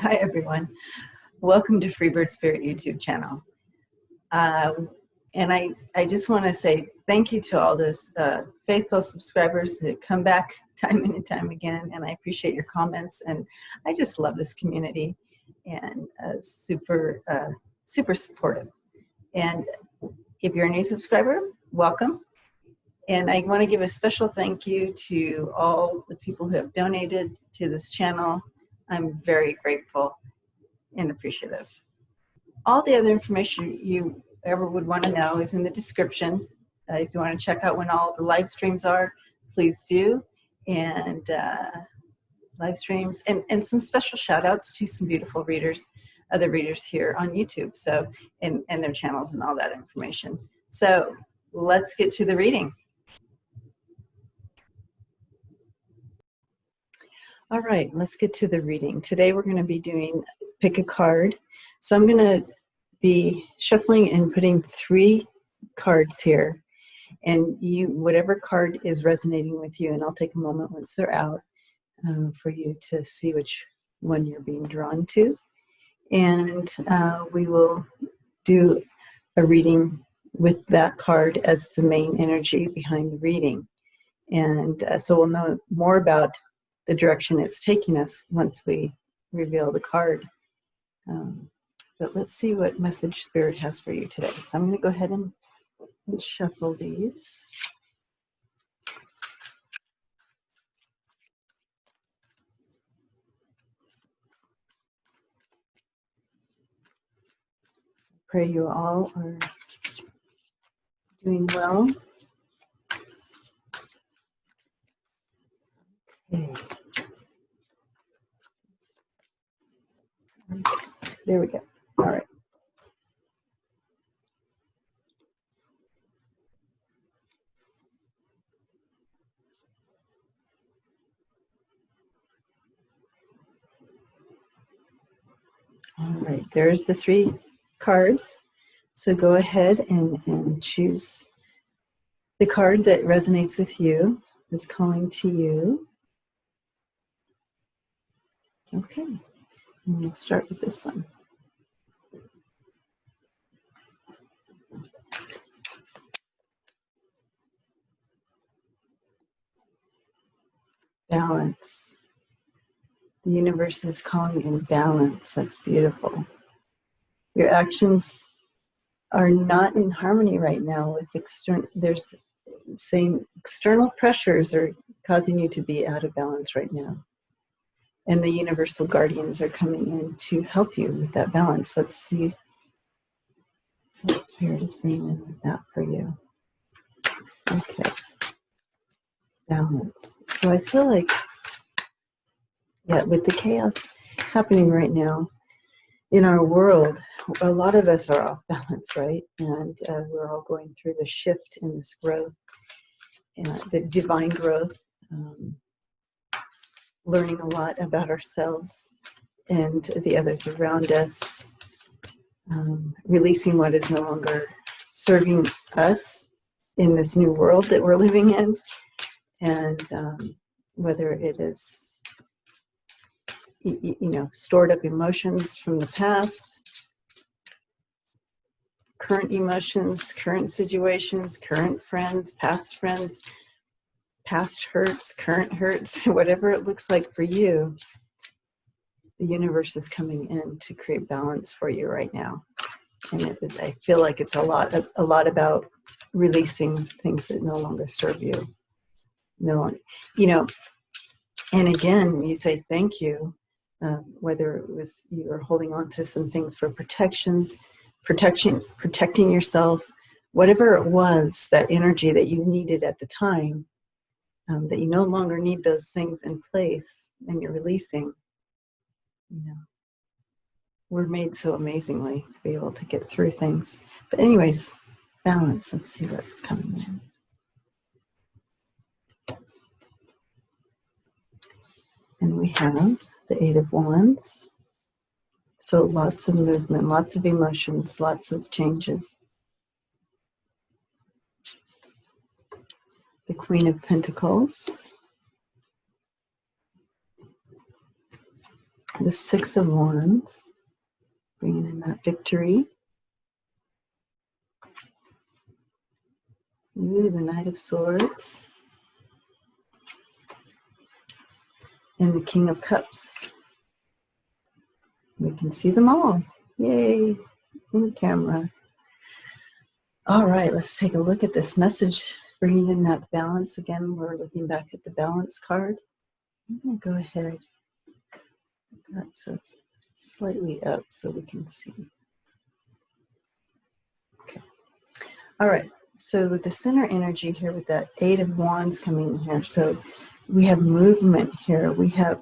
Hi, everyone. Welcome to Freebird Spirit YouTube channel. And I just want to say thank you to all those faithful subscribers that come back time and time again. And I appreciate your comments. And I just love this community and super supportive. And if you're a new subscriber, welcome. And I want to give a special thank you to all the people who have donated to this channel. I'm very grateful and appreciative. All the other information you ever would want to know is in the description. If you want to check out when all the live streams are, please do. And live streams and some special shout outs to some beautiful readers, other readers here on YouTube, so and their channels and all that information. So let's get to the reading. All right, let's get to the reading. Today we're going to be doing pick a card. So I'm going to be shuffling and putting 3 cards here. And you, whatever card is resonating with you, and I'll take a moment once they're out for you to see which one you're being drawn to. And we will do a reading with that card as the main energy behind the reading. And so we'll know more about the direction it's taking us once we reveal the card. But let's see what message Spirit has for you today. So I'm going to go ahead and shuffle these. Pray you all are doing well. Okay. There we go. All right. All right, there's the 3 cards. So go ahead and choose the card that resonates with you, that's calling to you. Okay, and we'll start with this one. Balance. The universe is calling in balance. That's beautiful. Your actions are not in harmony right now with there's saying external pressures are causing you to be out of balance right now. And the universal guardians are coming in to help you with that balance. Let's see what Spirit is bringing in with that for you. Okay. Balance. So I feel like, yeah, with the chaos happening right now in our world, a lot of us are off balance, right? And we're all going through the shift in this growth, the divine growth, learning a lot about ourselves and the others around us, releasing what is no longer serving us in this new world that we're living in, and whether it is stored up emotions from the past, current emotions, current situations, current friends, past hurts, current hurts, whatever it looks like for you, the universe is coming in to create balance for you right now. And I feel like it's a lot about releasing things that no longer serve you. And again, you say thank you. Whether it was you were holding on to some things for protecting yourself, whatever it was, that energy that you needed at the time, that you no longer need those things in place, and you're releasing. We're made so amazingly to be able to get through things. But anyways, balance. Let's see what's coming in. And we have the 8 of Wands. So lots of movement, lots of emotions, lots of changes. The Queen of Pentacles. The Six of Wands, bringing in that victory. Ooh, the Knight of Swords. And the King of Cups. We can see them all. Yay, in camera. All right, let's take a look at this message, bringing in that balance again. We're looking back at the balance card. I'm going to go ahead. So it's slightly up so we can see. Okay. All right. So with the center energy here, with that Eight of Wands coming in here, so we have movement here. We have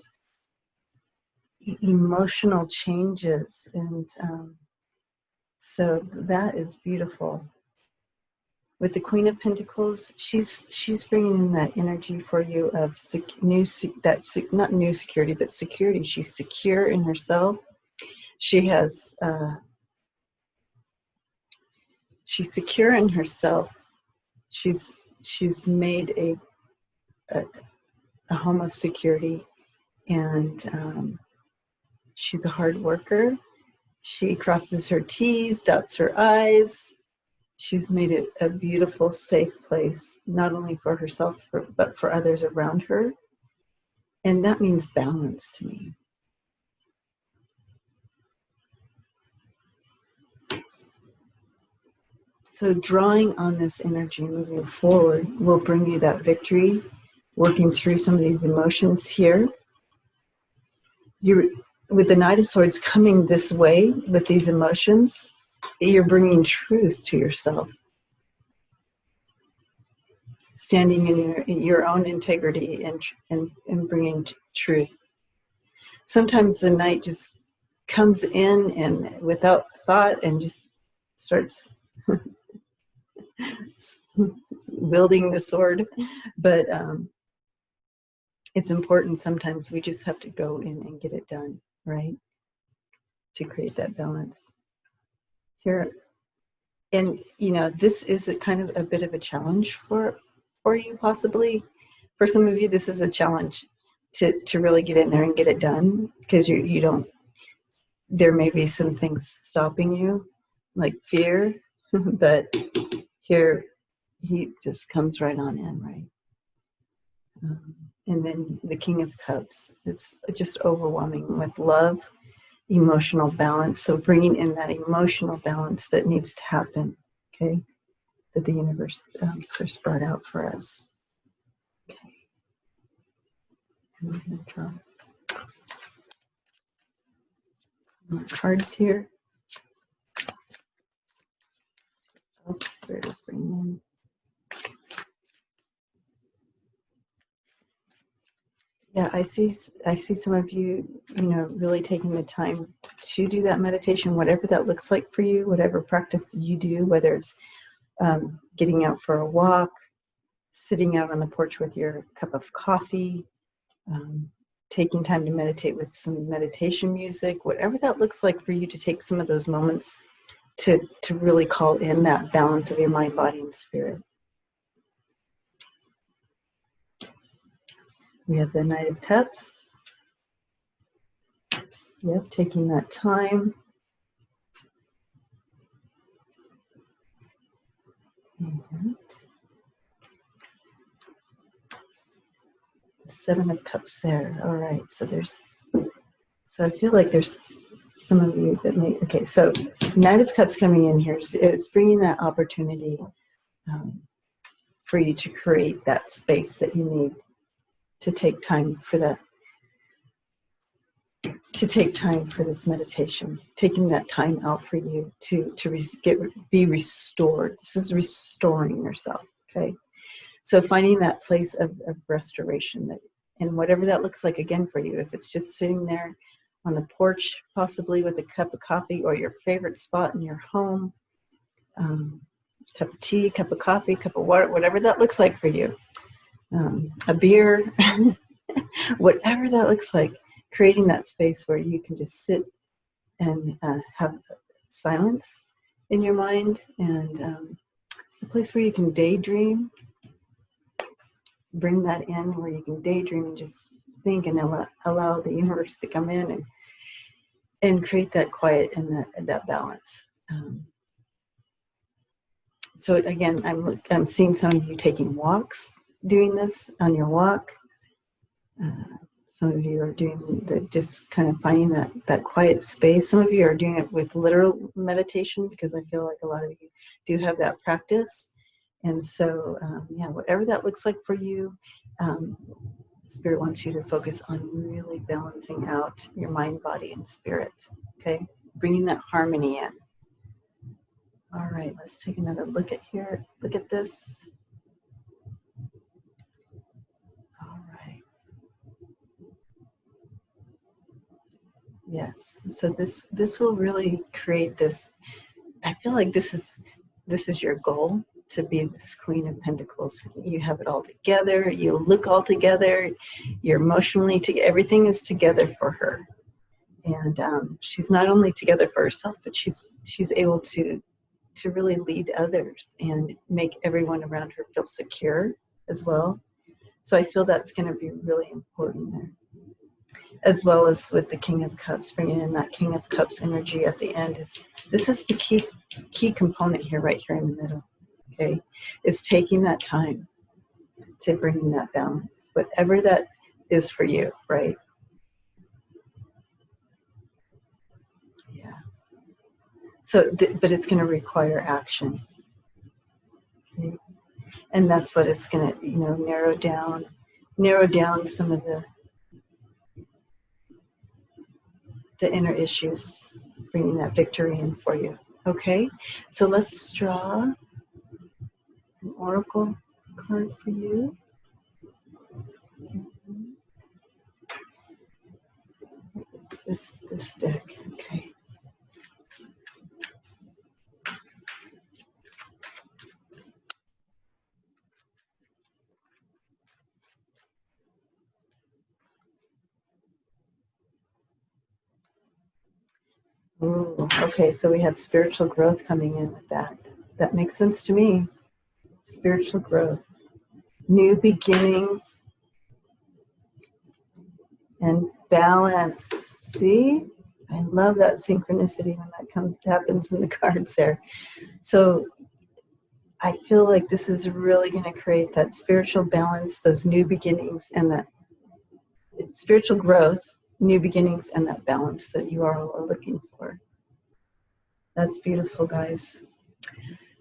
emotional changes, and so that is beautiful. With the Queen of Pentacles, she's bringing in that energy for you of not new security, but security. She's secure in herself. She has she's secure in herself. She's made a home of security, and she's a hard worker. She crosses her T's, dots her I's. She's made it a beautiful, safe place, not only for herself, but for others around her. And that means balance to me. So drawing on this energy moving forward will bring you that victory, working through some of these emotions here. With the Knight of Swords coming this way with these emotions, you're bringing truth to yourself. Standing in your own integrity and bringing truth. Sometimes the Knight just comes in and without thought and just starts wielding the sword, but it's important. Sometimes we just have to go in and get it done, right? To create that balance here. And this is a kind of a bit of a challenge for you, possibly. For some of you, this is a challenge to really get in there and get it done, because you don't. There may be some things stopping you, like fear, but here he just comes right on in, right? And then the King of Cups, it's just overwhelming with love, emotional balance. So bringing in that emotional balance that needs to happen, okay, that the universe first brought out for us. Okay. I'm going to draw more cards here. What else Spirit is bringing in? Yeah, I see some of you, really taking the time to do that meditation, whatever that looks like for you, whatever practice you do, whether it's getting out for a walk, sitting out on the porch with your cup of coffee, taking time to meditate with some meditation music, whatever that looks like for you, to take some of those moments to really call in that balance of your mind, body, and spirit. We have the Knight of Cups. Yep, taking that time. And the Seven of Cups there. All right, so I feel like there's some of you that may, okay, so Knight of Cups coming in here is bringing that opportunity for you to create that space that you need to take time for that, to take time for this meditation, taking that time out for you to be restored. This is restoring yourself, okay? So finding that place of restoration, and whatever that looks like again for you, if it's just sitting there on the porch, possibly with a cup of coffee, or your favorite spot in your home, cup of tea, cup of coffee, cup of water, whatever that looks like for you, a beer, whatever that looks like, creating that space where you can just sit and have silence in your mind, and a place where you can daydream. Bring that in where you can daydream and just think, and allow the universe to come in and create that quiet and that balance. So again, I'm seeing some of you taking walks, doing this on your walk. Some of you are doing just kind of finding that quiet space. Some of you are doing it with literal meditation, because I feel like a lot of you do have that practice. And so, yeah, whatever that looks like for you, Spirit wants you to focus on really balancing out your mind, body, and spirit. Okay, bringing that harmony in. All right, let's take another look at here. Look at this. All right. Yes. So this will really create this. I feel like this is your goal, to be this Queen of Pentacles. You have it all together. You look all together. You're emotionally together. Everything is together for her, and she's not only together for herself, but she's able to really lead others and make everyone around her feel secure as well. So I feel that's going to be really important there. As well as with the King of Cups, bringing in that King of Cups energy at the end. This is the key component here, right here in the middle, okay? Is taking that time to bring in that balance, whatever that is for you, right? Yeah. So, but it's going to require action, okay? And that's what it's going to, narrow down some of the inner issues, bringing that victory in for you. Okay, so let's draw an oracle card for you. This deck. Okay. Ooh, okay, so we have spiritual growth coming in with that. That makes sense to me. Spiritual growth, new beginnings, and balance. See, I love that synchronicity when that happens in the cards there. So I feel like this is really going to create that spiritual balance, those new beginnings, and that spiritual growth, new beginnings, and that balance that you are all looking for. That's beautiful, guys.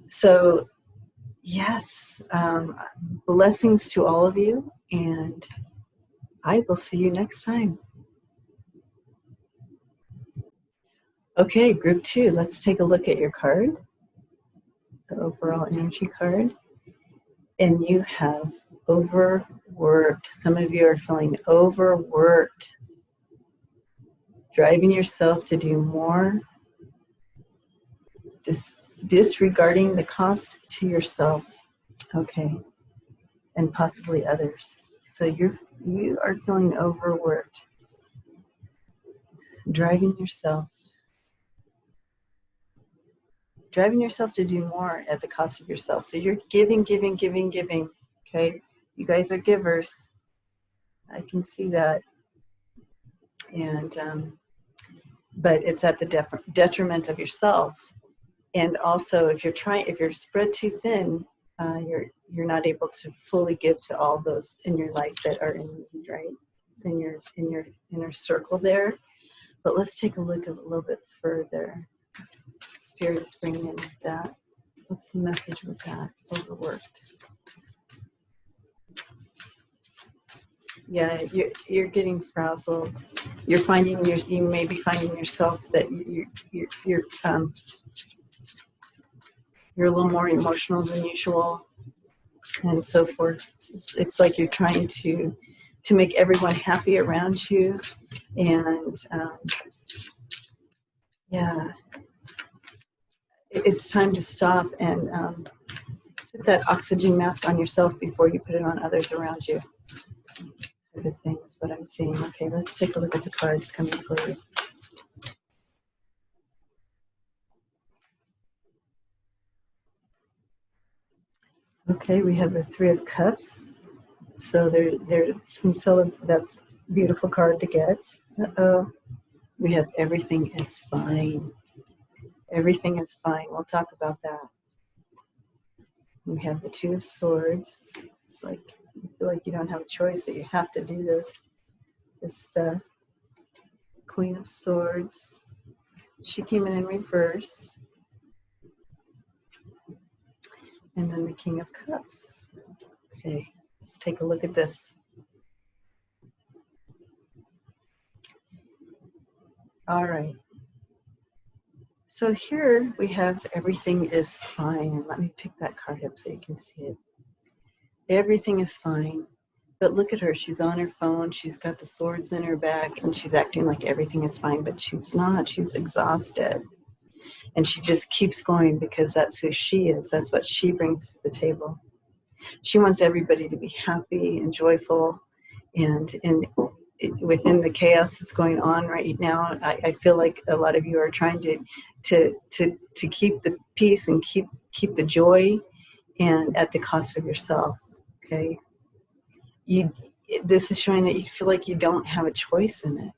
So, yes, blessings to all of you, and I will see you next time. Okay, group 2, let's take a look at your card, the overall energy card. And you have overworked. Some of you are feeling overworked, driving yourself to do more, disregarding the cost to yourself, okay, and possibly others. So you are feeling overworked, driving yourself to do more at the cost of yourself. So you're giving, okay? You guys are givers. I can see that. And but it's at the detriment of yourself. And also, if you're spread too thin, you're not able to fully give to all those in your life that are in need, right? In your inner circle there. But let's take a look a little bit further. Spirit is bringing in that. What's the message with that? Overworked. Yeah, you're getting frazzled. You may be finding yourself that you're a little more emotional than usual, and so forth. It's like you're trying to make everyone happy around you, and yeah, it's time to stop and put that oxygen mask on yourself before you put it on others around you. Good thing is what I'm seeing. Okay, let's take a look at the cards coming for you. Okay, we have the Three of Cups. So there's some that's beautiful card to get. Uh-oh. We have everything is fine. Everything is fine. We'll talk about that. We have the Two of Swords. It's like you feel like you don't have a choice, that you have to do this stuff. Queen of Swords. She came in reverse. And then the King of Cups. Okay, let's take a look at this. All right. So here we have everything is fine. And let me pick that card up so you can see it. Everything is fine. But look at her. She's on her phone. She's got the swords in her back, and she's acting like everything is fine, but she's not. She's exhausted. And she just keeps going because that's who she is. That's what she brings to the table. She wants everybody to be happy and joyful. And within the chaos that's going on right now, I feel like a lot of you are trying to keep the peace and keep the joy, and at the cost of yourself. Okay. This is showing that you feel like you don't have a choice in it,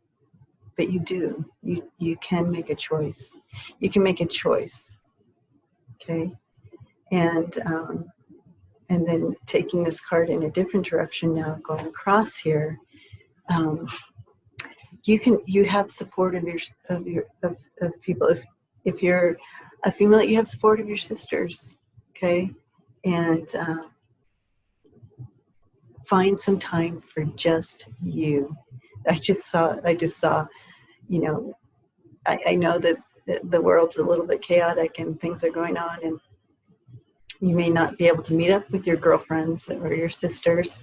but you do. You can make a choice. You can make a choice. Okay. And then taking this card in a different direction now, going across here, you have support of people. If you're a female, you have support of your sisters. Okay. And find some time for just you. I just saw, you know, I know that the world's a little bit chaotic and things are going on, and you may not be able to meet up with your girlfriends or your sisters.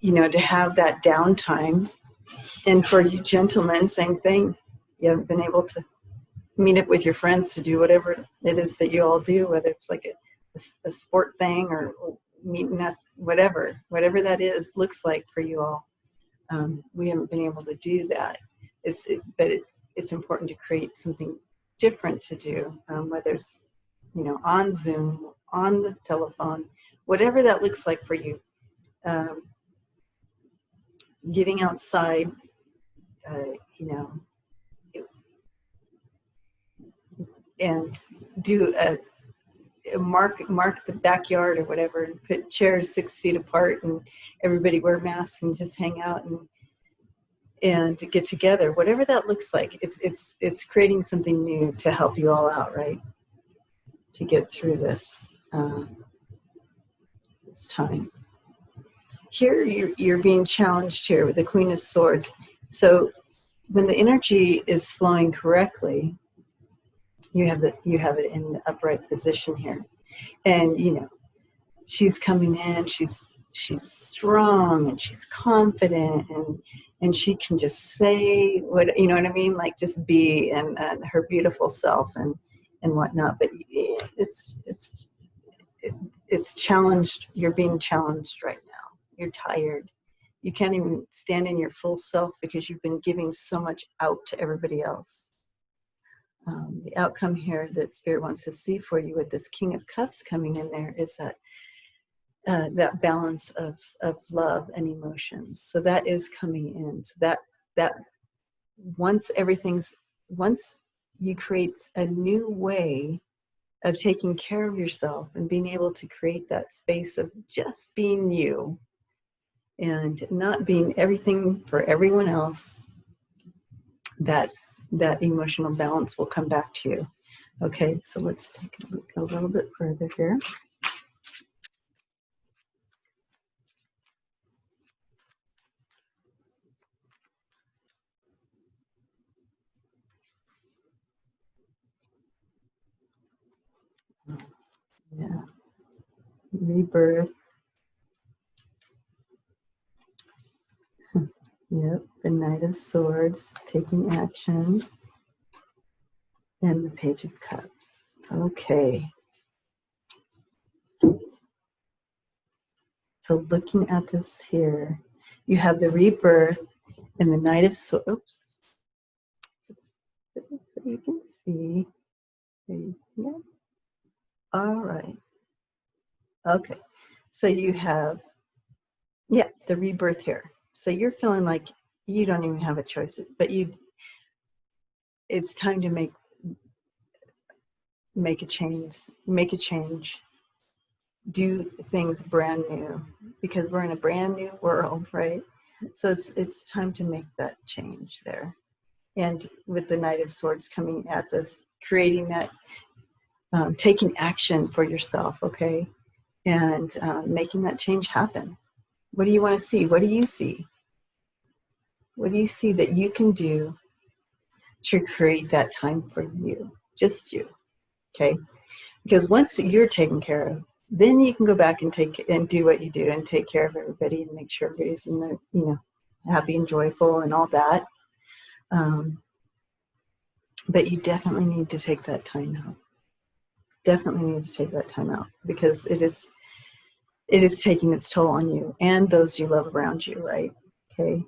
You know, to have that downtime. And for you gentlemen, same thing. You haven't been able to meet up with your friends to do whatever it is that you all do, whether it's like a sport thing or meeting at whatever that is, looks like for you all. We haven't been able to do that. But it's important to create something different to do, whether it's, you know, on Zoom, on the telephone, whatever that looks like for you. Getting outside, you know, and do a mark the backyard or whatever, and put chairs 6 feet apart, and everybody wear masks and just hang out and to get together, whatever that looks like. It's creating something new to help you all out, right? To get through this this time. Here you're being challenged here with the Queen of Swords. So when the energy is flowing correctly, you have it in the upright position here, and you know she's coming in. She's strong and she's confident, and she can just say what, you know what I mean, like just be and her beautiful self and whatnot. But it's challenged. You're being challenged right now. You're tired. You can't even stand in your full self because you've been giving so much out to everybody else. The outcome here that Spirit wants to see for you with this King of Cups coming in there is that balance of love and emotions. So that is coming in. So that once you create a new way of taking care of yourself and being able to create that space of just being you and not being everything for everyone else, that emotional balance will come back to you. Okay, so let's take a look a little bit further here. Yeah, rebirth. Yep, the Knight of Swords, taking action, and the Page of Cups. Okay. So looking at this here, you have the rebirth and the Knight of Swords. Oops. So you can see. Yeah. All right. Okay. So you have, yeah, the rebirth here. So you're feeling like, you don't even have a choice, but it's time to make a change, do things brand new, because we're in a brand new world, right? So it's time to make that change there. And with the Knight of Swords coming at this, creating that, taking action for yourself, okay? And making that change happen. What do you want to see? What do you see? What do you see that you can do to create that time for you? Just you, okay? Because once you're taken care of, then you can go back and do what you do and take care of everybody and make sure everybody's in the, happy and joyful and all that. But you definitely need to take that time out. Definitely need to take that time out, because it is taking its toll on you and those you love around you, right? Okay.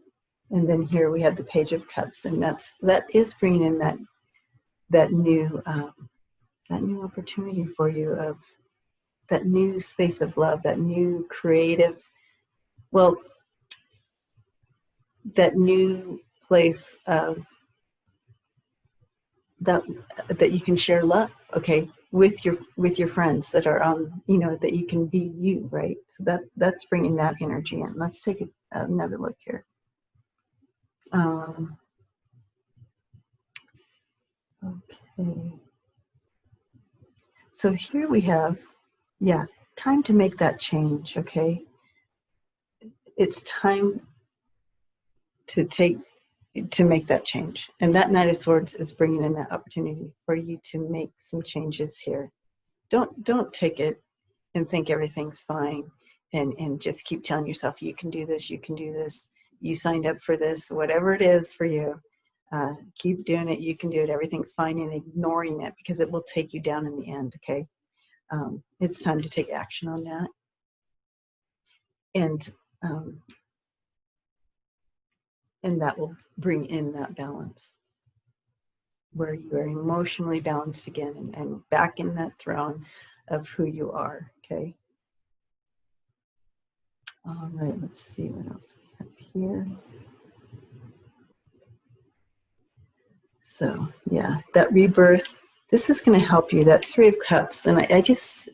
And then here we have the Page of Cups, and that is bringing in that new opportunity for you, of that new space of love, that new creative, that new place of that you can share love, okay, with your friends that are on, that you can be you, right? So that's bringing that energy in. Let's take another look here. Okay. So here we have, time to make that change, okay? It's time to make that change. And that Knight of Swords is bringing in that opportunity for you to make some changes here. Don't take it and think everything's fine and just keep telling yourself, you can do this, you signed up for this, whatever it is for you. Keep doing it, you can do it, everything's fine, and ignoring it, because it will take you down in the end, okay? It's time to take action on that. And that will bring in that balance, where you are emotionally balanced again and back in that throne of who you are, okay? All right, let's see what else we have here. So, that rebirth, this is going to help you, that Three of Cups. And I just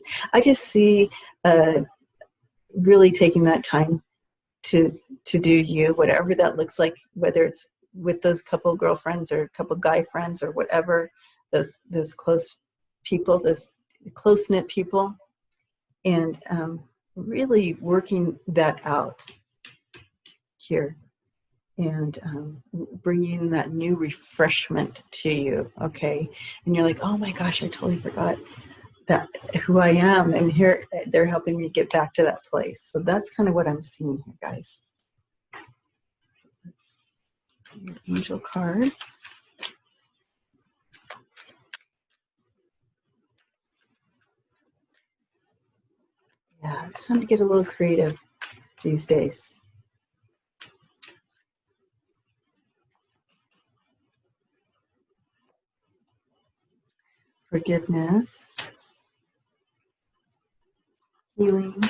see really taking that time to do you, whatever that looks like, whether it's with those couple girlfriends or a couple guy friends or whatever, those close people, those close-knit people, and really working that out here, and bringing that new refreshment to you, okay? And you're like, oh my gosh, I totally forgot that who I am, and here they're helping me get back to that place. So that's kind of what I'm seeing here, guys. Your angel cards. Yeah, it's time to get a little creative these days. Forgiveness, healing,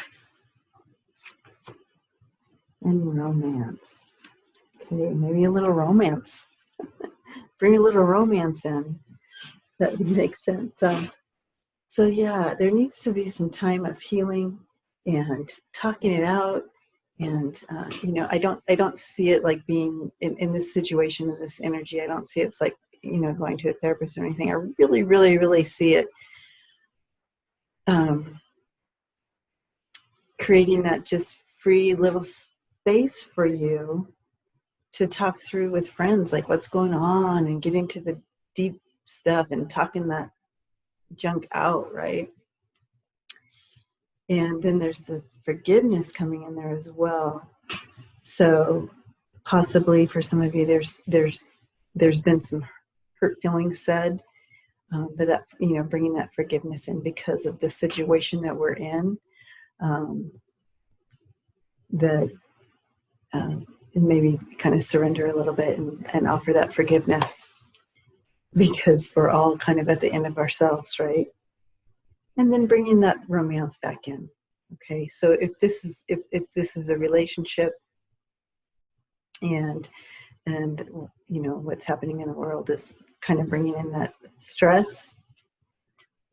and romance. Okay, maybe a little romance. Bring a little romance in. That would make sense. So yeah, there needs to be some time of healing and talking it out. And I don't see it like being in this situation, in this energy. I don't see it's like, going to a therapist or anything. I really, really, really see it creating that just free little space for you to talk through with friends, like what's going on, and get into the deep stuff and talking that junk out, right? And then there's this forgiveness coming in there as well. So possibly for some of you, there's been some hurt feelings said, but that, bringing that forgiveness in because of the situation that we're in, and maybe kind of surrender a little bit and offer that forgiveness, because we're all kind of at the end of ourselves, right? And then bringing that romance back in. Okay, so if this is a relationship, and and you know what's happening in the world is kind of bringing in that stress.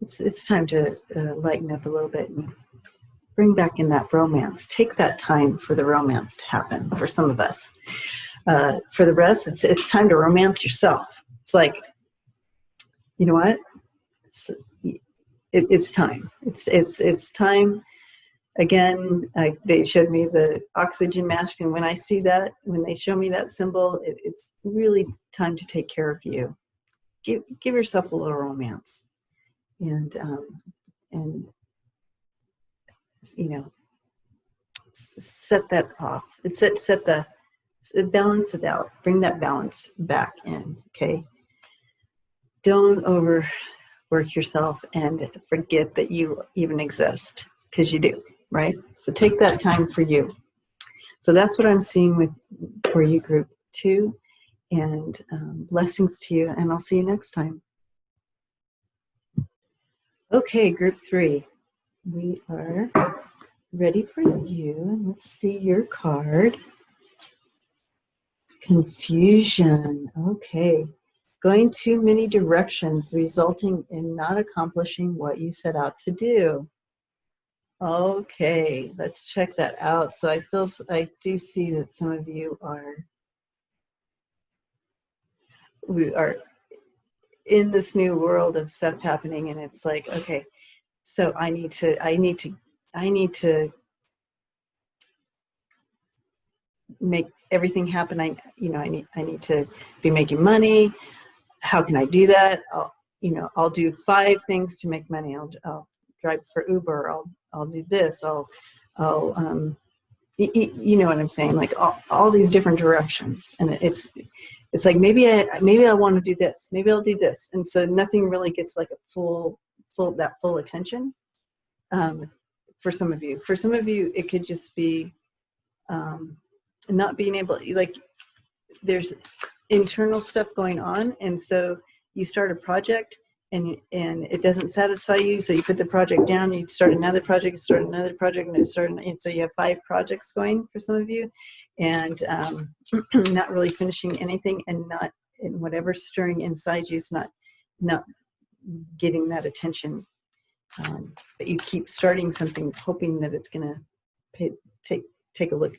It's time to lighten up a little bit and bring back in that romance. Take that time for the romance to happen for some of us. For the rest, it's time to romance yourself. It's like, you know what? It's time. It's time. Again, they showed me the oxygen mask, and when I see that, when they show me that symbol, it's really time to take care of you. Give yourself a little romance, and you know, set that off. Balance it out. Bring that balance back in. Okay. Don't overwork yourself and forget that you even exist, because you do, right? So take that time for you. So that's what I'm seeing for you, group 2, and blessings to you, and I'll see you next time. Okay, group 3, we are ready for you. Let's see your card. Confusion. Okay. Going too many directions, resulting in not accomplishing what you set out to do. Okay, let's check that out. So I do see that some of you we are in this new world of stuff happening, and it's like, okay, so I need to make everything happen. I need to be making money. How can I do that? I'll do 5 things to make money. I'll drive for Uber. I'll do this. You know what I'm saying? Like all these different directions, and it's like maybe I want to do this. Maybe I'll do this, and so nothing really gets like a full attention. For some of you, it could just be not being able, like, there's internal stuff going on, and so you start a project and it doesn't satisfy you, so you put the project down, you start another project, and so you have 5 projects going for some of you, and not really finishing anything, and whatever's stirring inside you is not getting that attention, but you keep starting something hoping that it's going to take a look,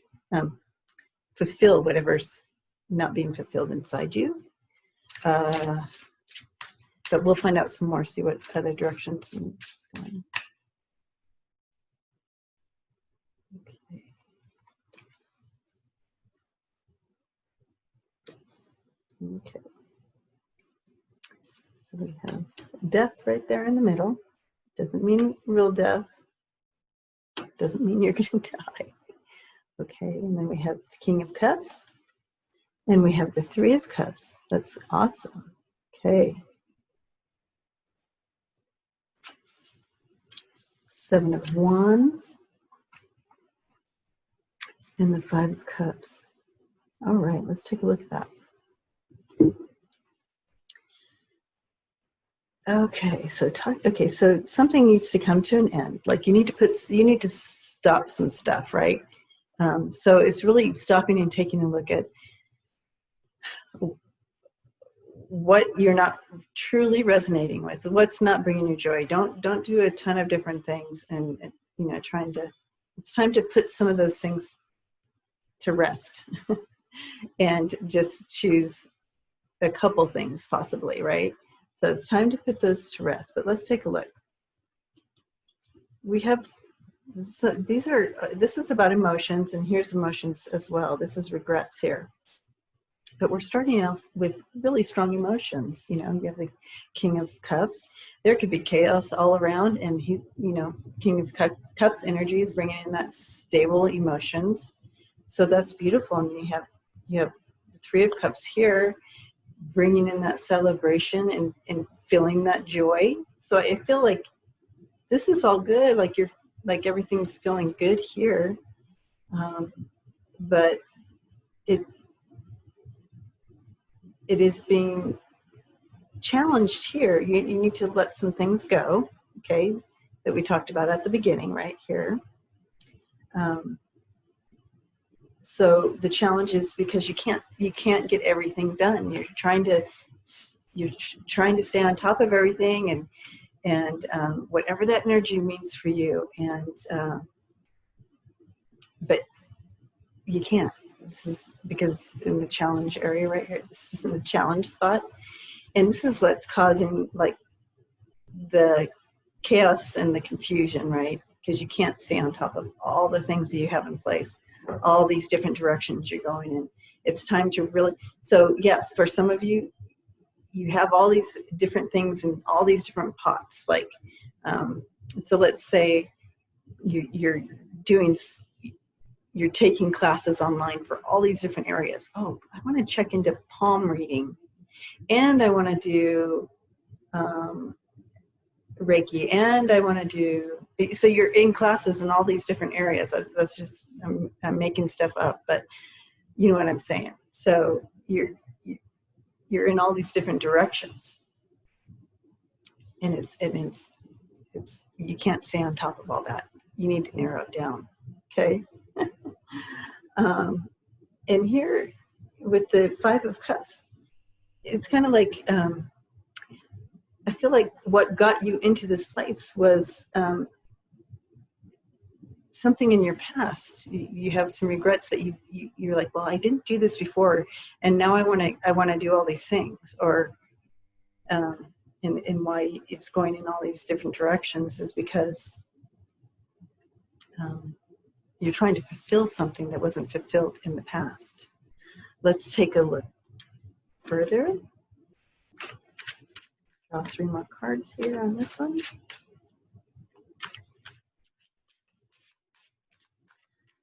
fulfill whatever's not being fulfilled inside you. But we'll find out some more, see what other directions it's going. Okay. Okay. So we have death right there in the middle. Doesn't mean real death. Doesn't mean you're going to die. Okay, and then we have the King of Cups. And we have the 3 of Cups. That's awesome. Okay. 7 of Wands. And the 5 of Cups. All right, let's take a look at that. Okay, so something needs to come to an end. Like you need to stop some stuff, right? So it's really stopping and taking a look at what you're not truly resonating with, what's not bringing you joy. Don't do a ton of different things, and it's time to put some of those things to rest and just choose a couple things possibly, right? So it's time to put those to rest. But let's take a look. We have, so this is about emotions, and here's emotions as well. This is regrets here. But we're starting off with really strong emotions. You have the King of Cups. There could be chaos all around, and King of Cups energy is bringing in that stable emotions. So that's beautiful. And you have the 3 of Cups here, bringing in that celebration and feeling that joy. So I feel like this is all good. Like everything's feeling good here, but it is being challenged here. You need to let some things go, okay, that we talked about at the beginning right here. so the challenge is because you can't get everything done. You're trying to stay on top of everything, and whatever that energy means for you, and but you can't. This is because in the challenge area right here, this is in the challenge spot, and this is what's causing like the chaos and the confusion, right? Because you can't stay on top of all the things that you have in place, all these different directions you're going in. It's time to really, so yes, for some of you, you have all these different things in all these different pots. Like, so let's say you're taking classes online for all these different areas. Oh, I want to check into palm reading, and I want to do Reiki, and I want to do, so you're in classes in all these different areas. That's just, I'm making stuff up, but you know what I'm saying. So you're in all these different directions, and it's you can't stay on top of all that. You need to narrow it down. Okay. And here with the Five of Cups, it's kind of like, I feel like what got you into this place was something in your past. You have some regrets that you're like, well, I didn't do this before, and now I want to do all these things, or and why it's going in all these different directions is because you're trying to fulfill something that wasn't fulfilled in the past. Let's take a look further. Draw 3 more cards here on this one.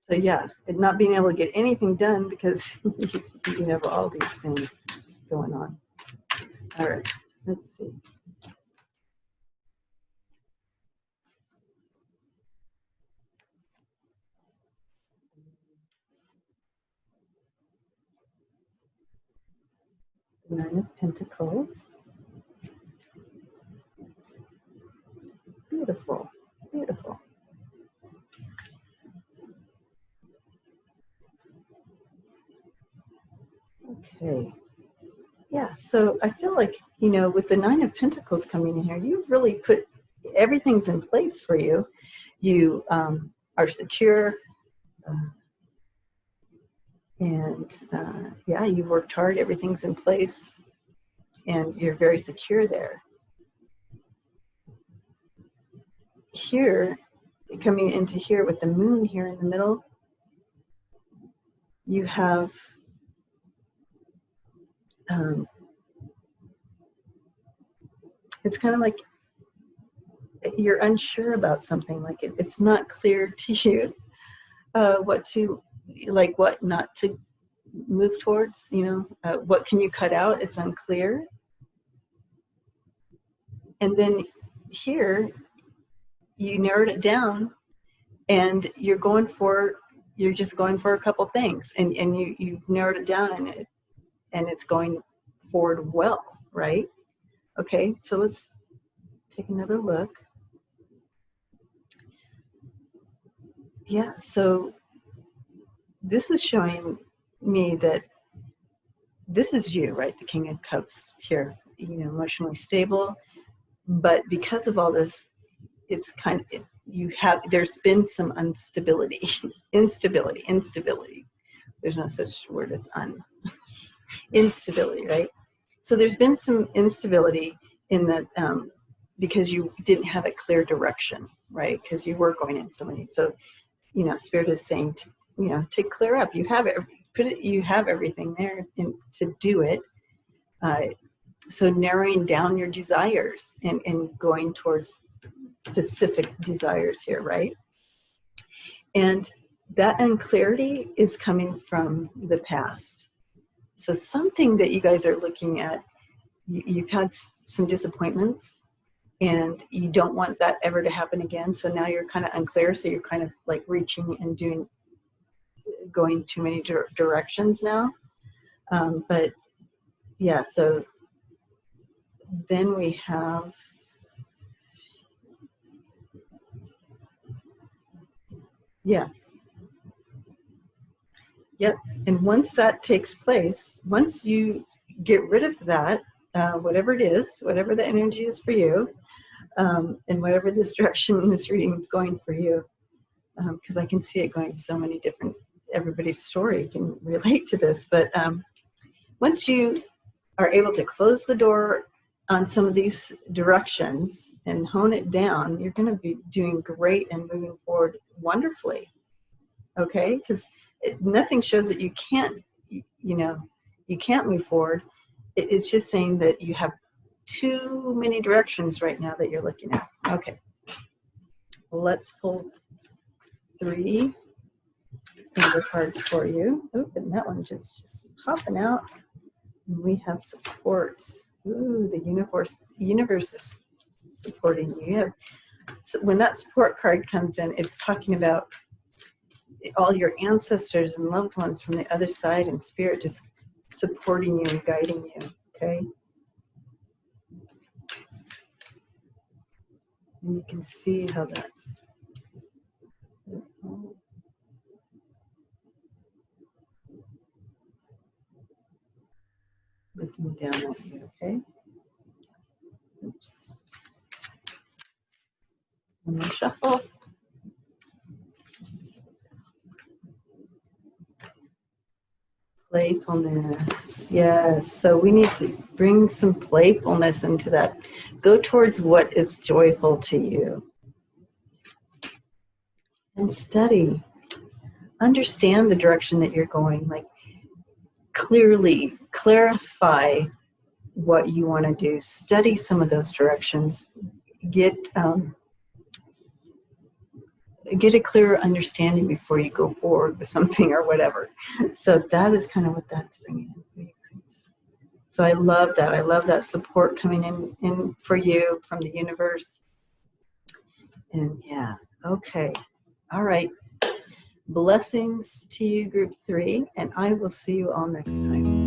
So yeah, not being able to get anything done because you have all these things going on. All right, let's see. The Nine of Pentacles. Beautiful, beautiful. Okay. Yeah, so I feel like, you know, with the Nine of Pentacles coming in here, you've really put, everything's in place for you. You are secure, and yeah, you worked hard, everything's in place, and you're very secure there. Here, coming into here with the moon here in the middle, you have it's kind of like you're unsure about something, like it's not clear to you what to, like what not to move towards, you know, what can you cut out, it's unclear. And then here you narrowed it down, and you're just going for a couple things, and you've narrowed it down, and it's going forward well, right? Okay, so let's take another look. Yeah, so this is showing me that this is you, right? The King of Cups here, you know, emotionally stable, but because of all this, it's kind of, there's been some instability. There's no such word as instability, right? So there's been some instability in that, because you didn't have a clear direction, right? Because you were going in so many. So, you know, Spirit is saying, to clear up. You have it. You have everything there to do it. So narrowing down your desires and going towards specific desires here, right? And that unclarity is coming from the past. So something that you guys are looking at, you've had some disappointments, and you don't want that ever to happen again. So now you're kind of unclear. So you're kind of like reaching and going too many directions now. But yeah, so then we have, yeah. Yep. And once that takes place, once you get rid of that, whatever it is, whatever the energy is for you, and whatever this direction this reading is going for you, because I can see it going so many different, everybody's story can relate to this, but once you are able to close the door on some of these directions and hone it down, you're going to be doing great and moving forward wonderfully. Okay? Because nothing shows that you can't, you can't move forward. It's just saying that you have too many directions right now that you're looking at. Okay. Let's pull 3 finger cards for you. Oh, and that one just popping out. And we have support. Ooh, the universe is supporting you. So when that support card comes in, it's talking about all your ancestors and loved ones from the other side and spirit just supporting you and guiding you, okay? And you can see how that... Looking down at you, okay? Oops. One more shuffle. Playfulness, yes. So we need to bring some playfulness into that. Go towards what is joyful to you. And study. Understand the direction that you're going. Like, clearly clarify what you want to do. Study some of those directions. Get a clearer understanding before you go forward with something or whatever. So that is kind of what that's bringing in. So I love that. I love that support coming in for you from the universe. And yeah, okay. All right. Blessings to you, group 3, and I will see you all next time.